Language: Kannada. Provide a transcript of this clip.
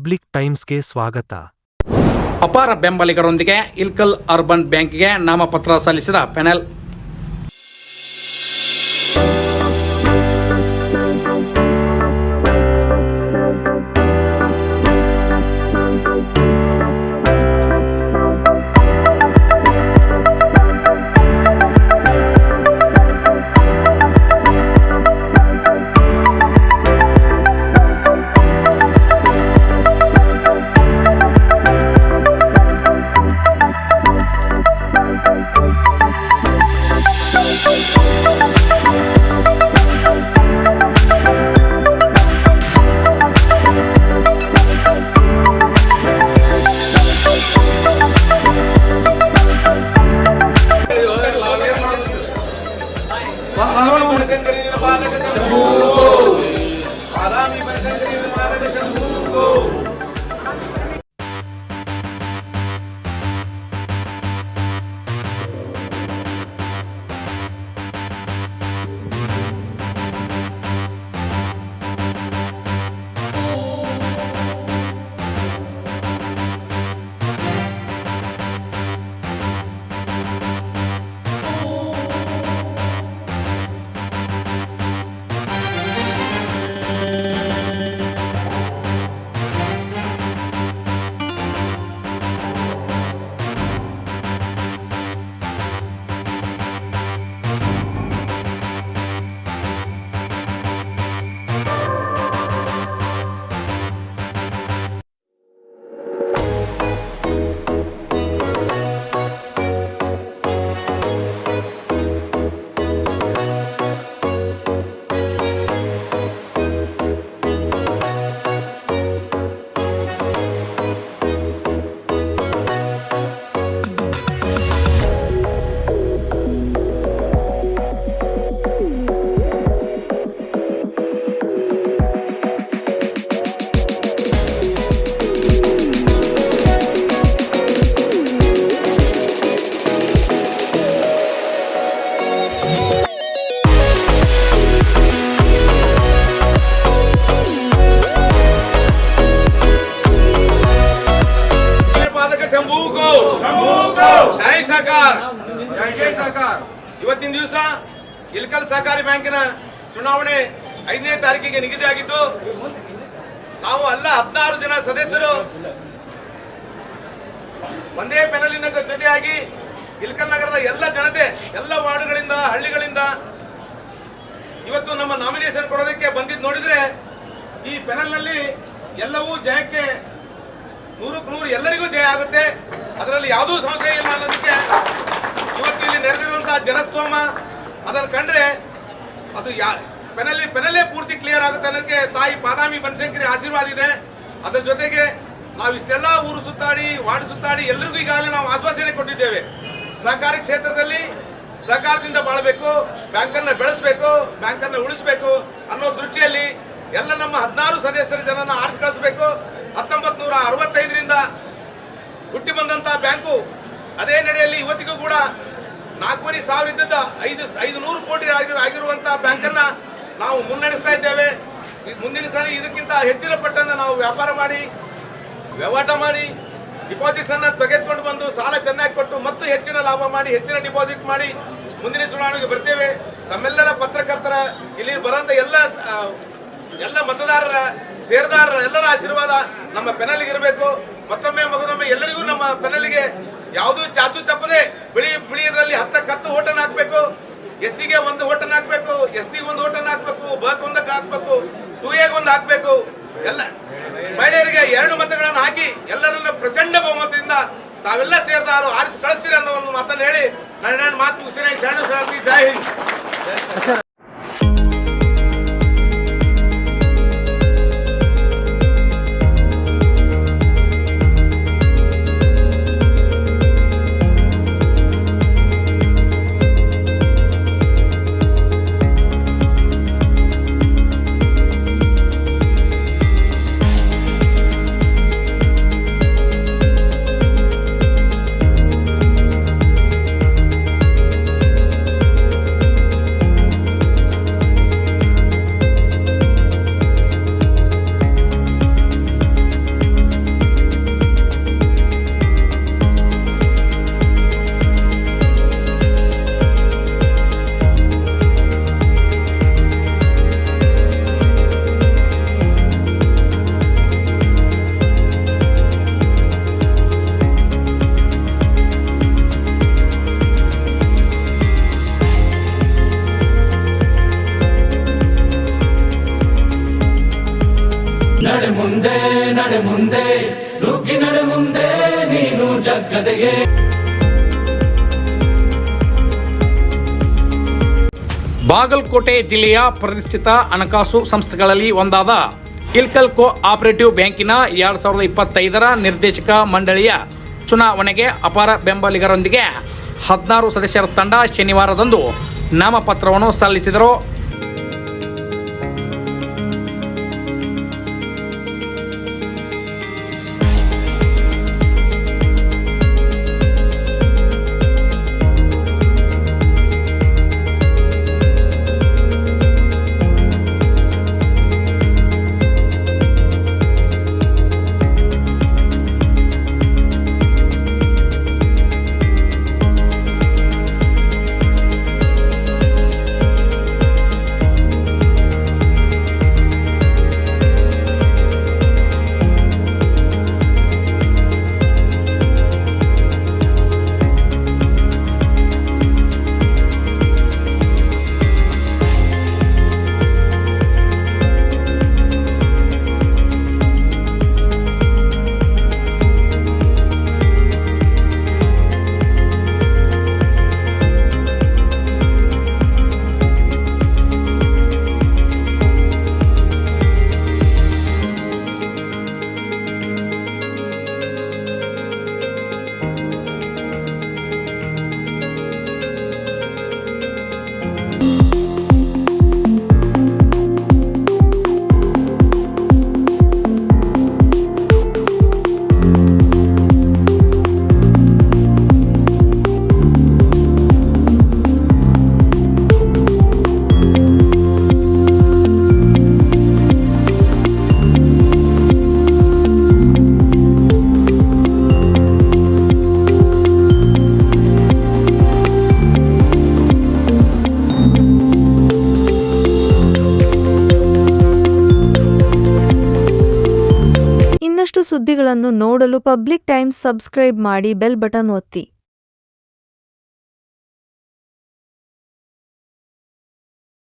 ಪಬ್ಲಿಕ್ ಟೈಮ್ಸ್ಗೆ ಸ್ವಾಗತ. ಅಪಾರ ಬೆಂಬಲಿಗರೊಂದಿಗೆ ಇಲ್ಕಲ್ ಅರ್ಬನ್ ಬ್ಯಾಂಕ್ಗೆ ನಾಮಪತ್ರ ಸಲ್ಲಿಸಿದ ಪ್ಯಾನೆಲ್. ಇವತ್ತಿನ ದಿವಸ ಇಲ್ಕಲ್ ಸಹಕಾರಿ ಬ್ಯಾಂಕಿನ ಚುನಾವಣೆ 5ನೇ ತಾರೀಕಿಗೆ ನಿಗದಿಯಾಗಿದ್ದು ನಾವು 16 ಜನ ಸದಸ್ಯರು ಒಂದೇ ಪ್ಯಾನಲಿನ ಜೊತೆಯಾಗಿ ಇಲ್ಕಲ್ ನಗರದ ಎಲ್ಲ ಜನತೆ, ಎಲ್ಲ ವಾರ್ಡ್ಗಳಿಂದ, ಹಳ್ಳಿಗಳಿಂದ ಇವತ್ತು ನಮ್ಮ ನಾಮಿನೇಷನ್ ಕೊಡೋದಕ್ಕೆ ಬಂದಿದ್ದು ನೋಡಿದ್ರೆ ಈ ಪ್ಯಾನಲ್ನಲ್ಲಿ ಎಲ್ಲವೂ ಜಯಕ್ಕೆ 100ಕ್ಕೆ 100 ಎಲ್ಲರಿಗೂ ಜಯ ಆಗುತ್ತೆ. ಅದರಲ್ಲಿ ಯಾವುದೂ ಸಮಸ್ಯೆ ಇಲ್ಲ ಅನ್ನೋದಕ್ಕೆ ಇವತ್ತು ಇಲ್ಲಿ ನೆರೆದಿರುವಂತಹ ಜನಸ್ತೋಮ ಅದನ್ನು ಕಂಡ್ರೆ ಅದು ಪೆನಲ್ಲೇ ಪೂರ್ತಿ ಕ್ಲಿಯರ್ ಆಗುತ್ತೆ ಅನ್ನೋದಕ್ಕೆ ತಾಯಿ ಬಾದಾಮಿ ಬನಶಂಕರಿ ಆಶೀರ್ವಾದ ಇದೆ. ಅದರ ಜೊತೆಗೆ ನಾವು ಇಷ್ಟೆಲ್ಲ ಊರು ಸುತ್ತಾಡಿ, ವಾರ್ಡ್ ಸುತ್ತಾಡಿ ಎಲ್ಲರಿಗೂ ಈಗಾಗಲೇ ನಾವು ಆಶ್ವಾಸನೆ ಕೊಟ್ಟಿದ್ದೇವೆ. ಸಹಕಾರಿ ಕ್ಷೇತ್ರದಲ್ಲಿ ಸಹಕಾರದಿಂದ ಬಾಳಬೇಕು, ಬ್ಯಾಂಕನ್ನು ಬೆಳೆಸಬೇಕು, ಬ್ಯಾಂಕನ್ನು ಉಳಿಸಬೇಕು ಅನ್ನೋ ದೃಷ್ಟಿಯಲ್ಲಿ ಎಲ್ಲ ನಮ್ಮ 16 ಸದಸ್ಯರ ಜನನ ಆರಿಸಿ ಕಳಿಸಬೇಕು. 1965ರಿಂದ ಹುಟ್ಟಿ ಬಂದಂತಹ ಬ್ಯಾಂಕು ಅದೇ ನಡೆಯಲ್ಲಿ ಇವತ್ತಿಗೂ ಕೂಡ 4,500 ಇದ್ದದ 500 ಕೋಟಿ ಆಗಿರುವಂತಹ ಬ್ಯಾಂಕನ್ನ ನಾವು ಮುನ್ನಡೆಸ್ತಾ ಇದ್ದೇವೆ. ಮುಂದಿನ ಸಾರಿ ಇದಕ್ಕಿಂತ ಹೆಚ್ಚಿನ ಪಟ್ಟನ್ನು ನಾವು ವ್ಯಾಪಾರ ಮಾಡಿ, ವ್ಯವಹಾರ ಮಾಡಿ, ಡಿಪಾಸಿಟ್ಸ್ ಅನ್ನ ತೆಗೆದುಕೊಂಡು ಬಂದು ಸಾಲ ಚೆನ್ನಾಗಿ ಕೊಟ್ಟು ಮತ್ತು ಹೆಚ್ಚಿನ ಲಾಭ ಮಾಡಿ, ಹೆಚ್ಚಿನ ಡಿಪಾಸಿಟ್ ಮಾಡಿ ಮುಂದಿನ ಚುನಾವಣೆಗೆ ಬರ್ತೇವೆ. ತಮ್ಮೆಲ್ಲರ ಪತ್ರಕರ್ತರ, ಇಲ್ಲಿ ಬರೋಂಥ ಎಲ್ಲ ಮತದಾರರ, ಷೇರುದಾರರ ಎಲ್ಲರ ಆಶೀರ್ವಾದ ನಮ್ಮ ಪೆನಲ್ಗೆ ಇರಬೇಕು. ಮತ್ತೊಮ್ಮೆ ಮಗದೊಮ್ಮೆ ಎಲ್ಲರಿಗೂ ನಮ್ಮ ಪೆನಲ್ಗೆ ಯಾವುದೂ ಚಾಚು ಚಪ್ಪದೆ ಬಿಳಿ ಇದರಲ್ಲಿ 10ಕ್ಕೆ 10 ಓಟನ್ನು ಹಾಕಬೇಕು. ಎಸ್ಸಿಗೆ 1 ಓಟನ್ನು ಹಾಕಬೇಕು, ಎಸ್ಟಿಗೆ 1 ಓಟನ್ನು ಹಾಕಬೇಕು, ಬಕ್ 1ಕ್ಕೆ ಹಾಕಬೇಕು, 2ಎಗೆ 1 ಹಾಕಬೇಕು. ಎಲ್ಲ ಮಹಿಳೆಯರಿಗೆ 2 ಮತಗಳನ್ನು ಹಾಕಿ ಎಲ್ಲರನ್ನ ಪ್ರಚಂಡ ಬಹುಮತದಿಂದ ತಾವೆಲ್ಲ ಸೇರ್ದಾರು ಆರಿಸಿ ಕಳಿಸ್ತೀರಿ ಅನ್ನೋ ಒಂದು ಮಾತನ್ನು ಹೇಳಿ ನನ್ನ ಮಾತು ಮುಗಿಸ್ತೀನಿ. ಶರಣು ಜೈ ಹಿಂದ್. ನಡೆ ಮುಂದೆ ನುಗ್ಗಿ ನಡೆ ಮುಂದೆ ನೀನು ಜಗದೆಗೆ. ಬಾಗಲಕೋಟೆ ಜಿಲ್ಲೆಯ ಪ್ರತಿಷ್ಠಿತ ಹಣಕಾಸು ಸಂಸ್ಥೆಗಳಲ್ಲಿ ಒಂದಾದ ಇಲ್ಕಲ್ ಕೋ ಆಪರೇಟಿವ್ ಬ್ಯಾಂಕಿನ 2025 ನಿರ್ದೇಶಕ ಮಂಡಳಿಯ ಚುನಾವಣೆಗೆ ಅಪಾರ ಬೆಂಬಲಿಗರೊಂದಿಗೆ 16 ಸದಸ್ಯರ ತಂಡ ಶನಿವಾರದಂದು ನಾಮಪತ್ರವನ್ನು ಸಲ್ಲಿಸಿದರು. ಇನ್ನಷ್ಟು ಸುದ್ದಿಗಳನ್ನು ನೋಡಲು ಪಬ್ಲಿಕ್ ಟೈಮ್ಸ್ ಸಬ್ಸ್ಕ್ರೈಬ್ ಮಾಡಿ ಬೆಲ್ ಬಟನ್ ಒತ್ತಿ.